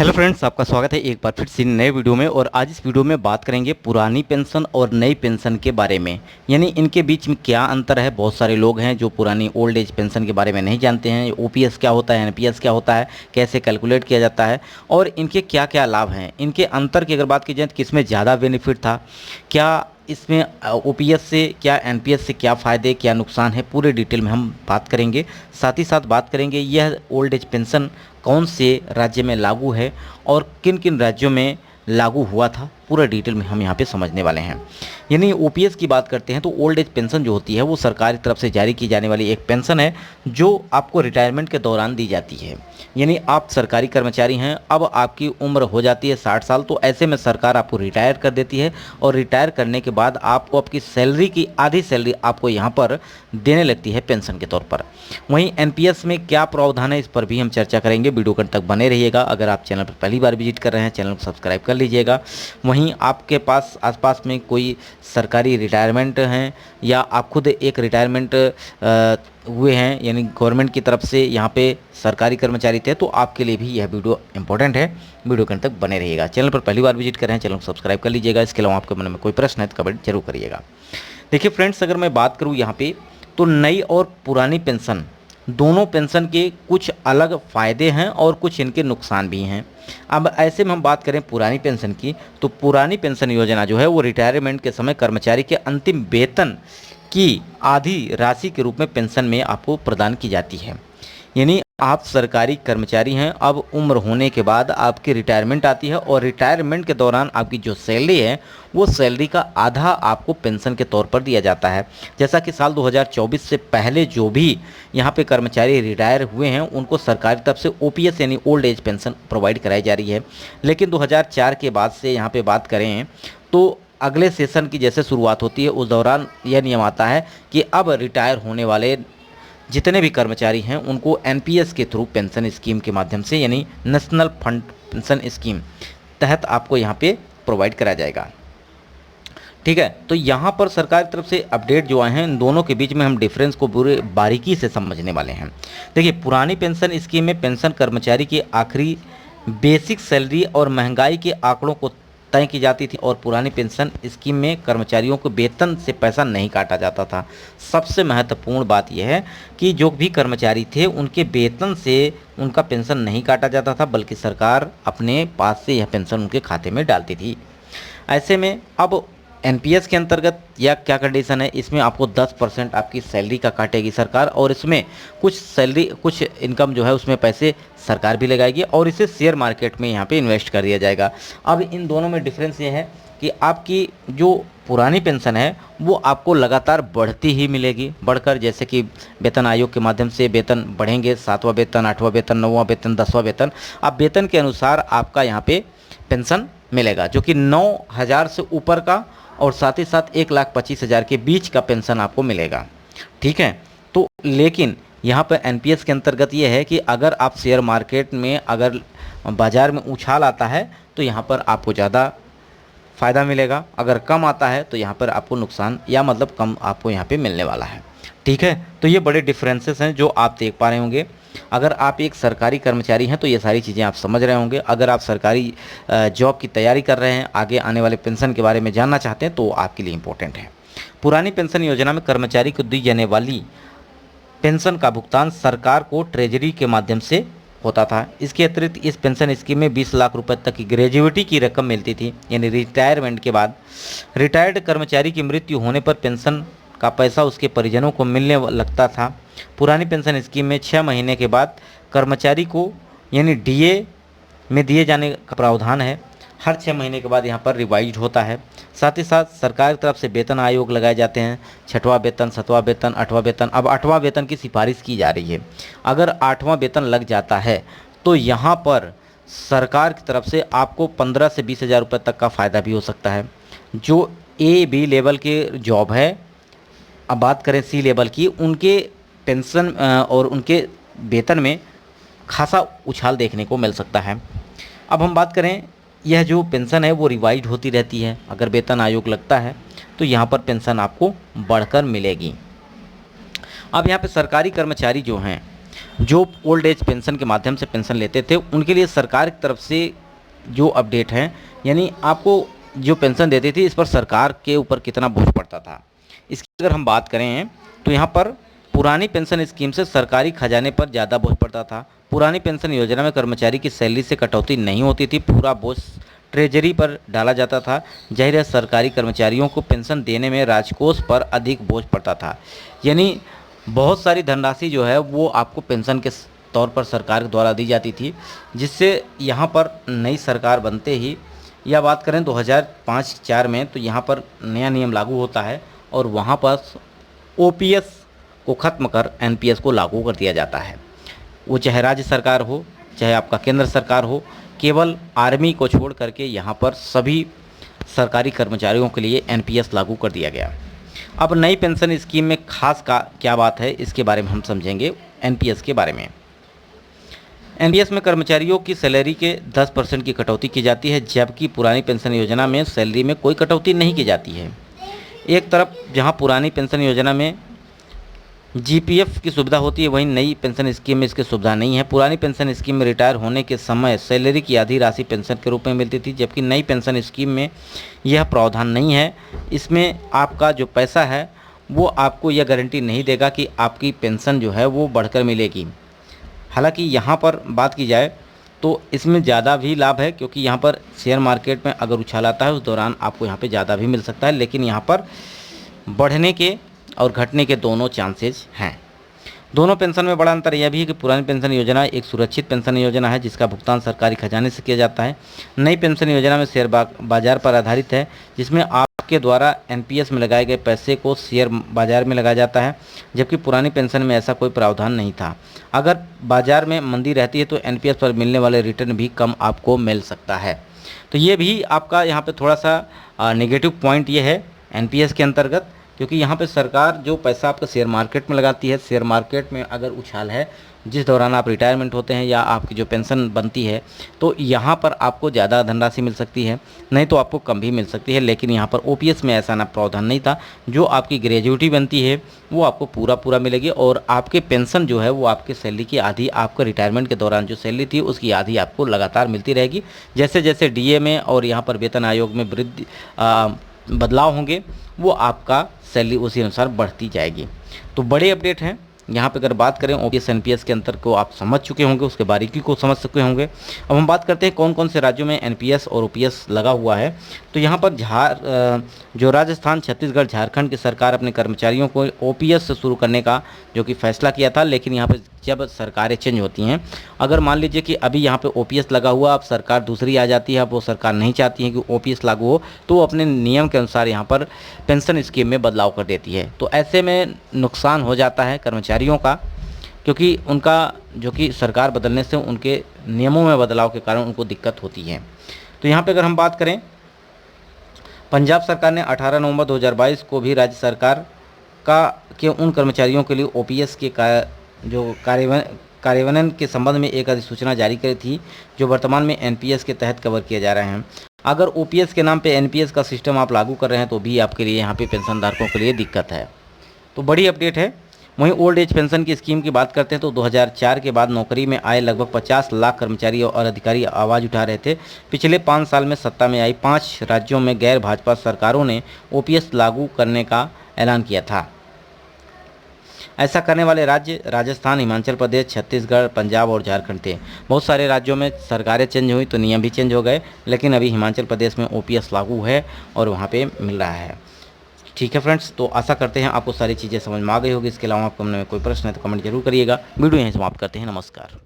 Hello friends, आपका स्वागत है एक बार फिर से नए वीडियो में। और आज इस वीडियो में बात करेंगे पुरानी पेंशन और नई पेंशन के बारे में, यानी इनके बीच में क्या अंतर है। बहुत सारे लोग हैं जो पुरानी ओल्ड एज पेंशन के बारे में नहीं जानते हैं। ओपीएस क्या होता है, एनपीएस क्या होता है, कैसे कैलकुलेट किया जाता है और इनके क्या क्या लाभ हैं। इनके अंतर की अगर बात की जाए तो किसमें ज़्यादा बेनिफिट था, क्या इसमें ओपीएस से क्या एनपीएस से क्या फ़ायदे क्या नुकसान है, पूरे डिटेल में हम बात करेंगे। साथ ही साथ बात करेंगे यह ओल्ड एज पेंशन कौन से राज्य में लागू है और किन किन राज्यों में लागू हुआ था, पूरा डिटेल में हम यहाँ पे समझने वाले हैं। यानी ओपीएस की बात करते हैं तो ओल्ड एज पेंशन जो होती है वो सरकार की तरफ से जारी की जाने वाली एक पेंशन है जो आपको रिटायरमेंट के दौरान दी जाती है। यानी आप सरकारी कर्मचारी हैं, अब आपकी उम्र हो जाती है 60 साल, तो ऐसे में सरकार आपको रिटायर कर देती है और रिटायर करने के बाद आपको आपकी सैलरी की आधी सैलरी आपको यहाँ पर देने लगती है पेंशन के तौर पर। वहीं एनपीएस में क्या प्रावधान है इस पर भी हम चर्चा करेंगे, वीडियो के अंत तक बने रहिएगा। अगर आप चैनल पर पहली बार विजिट कर रहे हैं, चैनल को सब्सक्राइब कर लीजिएगा। वहीं आपके पास आसपास में कोई सरकारी रिटायरमेंट हैं या आप खुद एक रिटायरमेंट हुए हैं, यानी गवर्नमेंट की तरफ से यहाँ पे सरकारी कर्मचारी थे, तो आपके लिए भी यह वीडियो इंपॉर्टेंट है। वीडियो के अंत तक बने रहिएगा। चैनल पर पहली बार विजिट कर रहे हैं, चैनल को सब्सक्राइब कर लीजिएगा। इसके अलावा आपके मन में कोई प्रश्न है तो कमेंट जरूर करिएगा। देखिए फ्रेंड्स, अगर मैं बात करूँ यहाँ पे तो नई और पुरानी पेंशन, दोनों पेंशन के कुछ अलग फ़ायदे हैं और कुछ इनके नुकसान भी हैं। अब ऐसे में हम बात करें पुरानी पेंशन की, तो पुरानी पेंशन योजना जो है वो रिटायरमेंट के समय कर्मचारी के अंतिम वेतन की आधी राशि के रूप में पेंशन में आपको प्रदान की जाती है। यानी आप सरकारी कर्मचारी हैं, अब उम्र होने के बाद आपकी रिटायरमेंट आती है और रिटायरमेंट के दौरान आपकी जो सैलरी है वो सैलरी का आधा आपको पेंशन के तौर पर दिया जाता है। जैसा कि साल 2024 से पहले जो भी यहाँ पे कर्मचारी रिटायर हुए हैं उनको सरकारी तरफ से ओपीएस यानी ओल्ड एज पेंशन प्रोवाइड कराई जा रही है। लेकिन 2004 के बाद से यहाँ पे बात करें तो अगले सेशन की जैसे शुरुआत होती है उस दौरान यह नियम आता है कि अब रिटायर होने वाले जितने भी कर्मचारी हैं उनको एनपीएस के थ्रू पेंशन स्कीम के माध्यम से, यानी नेशनल फंड पेंशन स्कीम तहत आपको यहाँ पे प्रोवाइड कराया जाएगा। ठीक है, तो यहाँ पर सरकार की तरफ से अपडेट जो आए हैं इन दोनों के बीच में हम डिफरेंस को पूरे बारीकी से समझने वाले हैं। देखिए, पुरानी पेंशन स्कीम में पेंशन कर्मचारी की आखिरी बेसिक सैलरी और महंगाई के आंकड़ों को तय की जाती थी और पुरानी पेंशन स्कीम में कर्मचारियों को वेतन से पैसा नहीं काटा जाता था। सबसे महत्वपूर्ण बात यह है कि जो भी कर्मचारी थे उनके वेतन से उनका पेंशन नहीं काटा जाता था, बल्कि सरकार अपने पास से यह पेंशन उनके खाते में डालती थी। ऐसे में अब एनपीएस के अंतर्गत या क्या कंडीशन है, इसमें आपको 10% आपकी सैलरी का काटेगी सरकार और इसमें कुछ सैलरी कुछ इनकम जो है उसमें पैसे सरकार भी लगाएगी और इसे शेयर मार्केट में यहाँ पे इन्वेस्ट कर दिया जाएगा। अब इन दोनों में डिफरेंस ये है कि आपकी जो पुरानी पेंशन है वो आपको लगातार बढ़ती ही मिलेगी, बढ़कर जैसे कि वेतन आयोग के माध्यम से वेतन बढ़ेंगे, 7वां वेतन, 8वां वेतन, 9वां वेतन, 10वां वेतन, अब वेतन के अनुसार आपका यहाँ पे पेंशन मिलेगा जो कि 9,000 से ऊपर का और साथ ही साथ 1,25,000 के बीच का पेंशन आपको मिलेगा। ठीक है, तो लेकिन यहाँ पर एनपीएस के अंतर्गत ये है कि अगर आप शेयर मार्केट में अगर बाज़ार में उछाल आता है तो यहाँ पर आपको ज़्यादा फ़ायदा मिलेगा, अगर कम आता है तो यहाँ पर आपको नुकसान या मतलब कम आपको यहाँ पे मिलने वाला है। ठीक है, तो ये बड़े डिफरेंसेस हैं जो आप देख पा रहे होंगे। अगर आप एक सरकारी कर्मचारी हैं तो ये सारी चीज़ें आप समझ रहे होंगे। अगर आप सरकारी जॉब की तैयारी कर रहे हैं, आगे आने वाले पेंशन के बारे में जानना चाहते हैं तो आपके लिए इम्पोर्टेंट है। पुरानी पेंशन योजना में कर्मचारी को दी जाने वाली पेंशन का भुगतान सरकार को ट्रेजरी के माध्यम से होता था। इसके अतिरिक्त इस पेंशन स्कीम में 20 लाख रुपए तक की ग्रेजुइटी की रकम मिलती थी, यानी रिटायरमेंट के बाद रिटायर्ड कर्मचारी की मृत्यु होने पर पेंशन का पैसा उसके परिजनों को मिलने लगता था। पुरानी पेंशन स्कीम में 6 महीने के बाद कर्मचारी को यानी डीए में दिए जाने का प्रावधान है। हर 6 महीने के बाद यहाँ पर रिवाइज होता है। साथ ही साथ सरकार की तरफ से वेतन आयोग लगाए जाते हैं, 6वां वेतन, 7वां वेतन, 8वां वेतन। अब 8वां वेतन की सिफारिश की जा रही है। अगर 8वां वेतन लग जाता है तो यहाँ पर सरकार की तरफ से आपको 15 से 20,000 रुपये तक का फ़ायदा भी हो सकता है। जो ए बी लेवल के जॉब है, अब बात करें सी लेवल की, उनके पेंशन और उनके वेतन में खासा उछाल देखने को मिल सकता है। अब हम बात करें, यह जो पेंशन है वो रिवाइज होती रहती है। अगर वेतन आयोग लगता है तो यहाँ पर पेंशन आपको बढ़कर मिलेगी। अब यहाँ पे सरकारी कर्मचारी जो हैं जो ओल्ड एज पेंशन के माध्यम से पेंशन लेते थे उनके लिए सरकार की तरफ से जो अपडेट है, यानी आपको जो पेंशन देती थी इस पर सरकार के ऊपर कितना बोझ पड़ता था। इसकी अगर हम बात करें तो यहाँ पर पुरानी पेंशन स्कीम से सरकारी खजाने पर ज़्यादा बोझ पड़ता था। पुरानी पेंशन योजना में कर्मचारी की सैलरी से कटौती नहीं होती थी, पूरा बोझ ट्रेजरी पर डाला जाता था। जाहिर है सरकारी कर्मचारियों को पेंशन देने में राजकोष पर अधिक बोझ पड़ता था, यानी बहुत सारी धनराशि जो है वो आपको पेंशन के तौर पर सरकार द्वारा दी जाती थी, जिससे यहाँ पर नई सरकार बनते ही, या बात करें 2005-4 में, तो यहाँ पर नया नियम लागू होता है और वहाँ पर ओपीएस को ख़त्म कर एनपीएस को लागू कर दिया जाता है। वो चाहे राज्य सरकार हो चाहे आपका केंद्र सरकार हो, केवल आर्मी को छोड़ करके यहाँ पर सभी सरकारी कर्मचारियों के लिए एनपीएस लागू कर दिया गया। अब नई पेंशन स्कीम में खास का क्या बात है, इसके बारे में हम समझेंगे एनपीएस के बारे में। एनपीएस में कर्मचारियों की सैलरी के 10% की कटौती की जाती है, जबकि पुरानी पेंशन योजना में सैलरी में कोई कटौती नहीं की जाती है। एक तरफ जहां पुरानी पेंशन योजना में जीपीएफ की सुविधा होती है, वहीं नई पेंशन स्कीम में इसकी सुविधा नहीं है। पुरानी पेंशन स्कीम में रिटायर होने के समय सैलरी की आधी राशि पेंशन के रूप में मिलती थी, जबकि नई पेंशन स्कीम में यह प्रावधान नहीं है। इसमें आपका जो पैसा है वो आपको यह गारंटी नहीं देगा कि आपकी पेंशन जो है वो बढ़कर मिलेगी। हालांकि यहाँ पर बात की जाए तो इसमें ज़्यादा भी लाभ है, क्योंकि यहाँ पर शेयर मार्केट में अगर उछाल आता है उस दौरान आपको यहाँ पे ज़्यादा भी मिल सकता है, लेकिन यहाँ पर बढ़ने के और घटने के दोनों चांसेस हैं। दोनों पेंशन में बड़ा अंतर यह भी है कि पुरानी पेंशन योजना एक सुरक्षित पेंशन योजना है जिसका भुगतान सरकारी खजाने से किया जाता है। नई पेंशन योजना में शेयर बाजार पर आधारित है, जिसमें आपके द्वारा एनपीएस में लगाए गए पैसे को शेयर बाजार में लगाया जाता है, जबकि पुरानी पेंशन में ऐसा कोई प्रावधान नहीं था। अगर बाजार में मंदी रहती है तो एनपीएस पर मिलने वाले रिटर्न भी कम आपको मिल सकता है। तो ये भी आपका यहाँ पे थोड़ा सा नेगेटिव पॉइंट ये है एनपीएस के अंतर्गत, क्योंकि यहाँ पे सरकार जो पैसा आपका शेयर मार्केट में लगाती है, शेयर मार्केट में अगर उछाल है जिस दौरान आप रिटायरमेंट होते हैं या आपकी जो पेंशन बनती है, तो यहाँ पर आपको ज़्यादा धनराशि मिल सकती है, नहीं तो आपको कम भी मिल सकती है। लेकिन यहाँ पर ओपीएस में ऐसा ना प्रावधान नहीं था। जो आपकी ग्रेजुएटी बनती है वो आपको पूरा मिलेगी और आपके पेंशन जो है वो आपके सैलरी की आधी, आपका रिटायरमेंट के दौरान जो सैलरी थी उसकी आधी आपको लगातार मिलती रहेगी। जैसे जैसे डीए में और यहाँ पर वेतन आयोग में वृद्धि बदलाव होंगे वो आपका सैलरी उसी अनुसार बढ़ती जाएगी। तो बड़े अपडेट हैं। यहाँ पे अगर बात करें ओपीएस एनपीएस के अंतर को आप समझ चुके होंगे, उसके बारीकी को समझ चुके होंगे। अब हम बात करते हैं कौन कौन से राज्यों में एनपीएस और ओपीएस लगा हुआ है। तो यहाँ पर जो राजस्थान, छत्तीसगढ़, झारखंड की सरकार अपने कर्मचारियों को ओपीएस से शुरू करने का जो कि फैसला किया था, लेकिन यहाँ पर जब सरकारें चेंज होती हैं, अगर मान लीजिए कि अभी यहाँ पे ओपीएस लगा हुआ, अब सरकार दूसरी आ जाती है, अब वो सरकार नहीं चाहती है कि ओपीएस लागू हो, तो वो अपने नियम के अनुसार यहाँ पर पेंशन स्कीम में बदलाव कर देती है। तो ऐसे में नुकसान हो जाता है कर्मचारियों का, क्योंकि उनका जो कि सरकार बदलने से उनके नियमों में बदलाव के कारण उनको दिक्कत होती है। तो यहाँ पर अगर हम बात करें, पंजाब सरकार ने 18 नवंबर 2022 को भी राज्य सरकार के उन कर्मचारियों के लिए ओपीएस के जो कार्यान्वयन के संबंध में एक अधिसूचना जारी करी थी, जो वर्तमान में एनपीएस के तहत कवर किए जा रहे हैं। अगर ओपीएस के नाम पे एनपीएस का सिस्टम आप लागू कर रहे हैं तो भी आपके लिए यहाँ पे पेंशनधारकों के लिए दिक्कत है। तो बड़ी अपडेट है। वहीं ओल्ड एज पेंशन की स्कीम की बात करते हैं तो 2004 के बाद नौकरी में आए लगभग 50 लाख कर्मचारी और अधिकारी आवाज़ उठा रहे थे। पिछले 5 साल में सत्ता में आई 5 राज्यों में गैर भाजपा सरकारों ने ओपीएस लागू करने का ऐलान किया था। ऐसा करने वाले राज्य राजस्थान, हिमाचल प्रदेश, छत्तीसगढ़, पंजाब और झारखंड थे। बहुत सारे राज्यों में सरकारें चेंज हुई तो नियम भी चेंज हो गए, लेकिन अभी हिमाचल प्रदेश में ओपीएस लागू है और वहाँ पे मिल रहा है। ठीक है फ्रेंड्स, तो आशा करते हैं आपको सारी चीज़ें समझ में आ गई होगी। इसके अलावा आपको में कोई प्रश्न है तो कमेंट जरूर करिएगा। वीडियो यहीं समाप्त करते हैं। नमस्कार।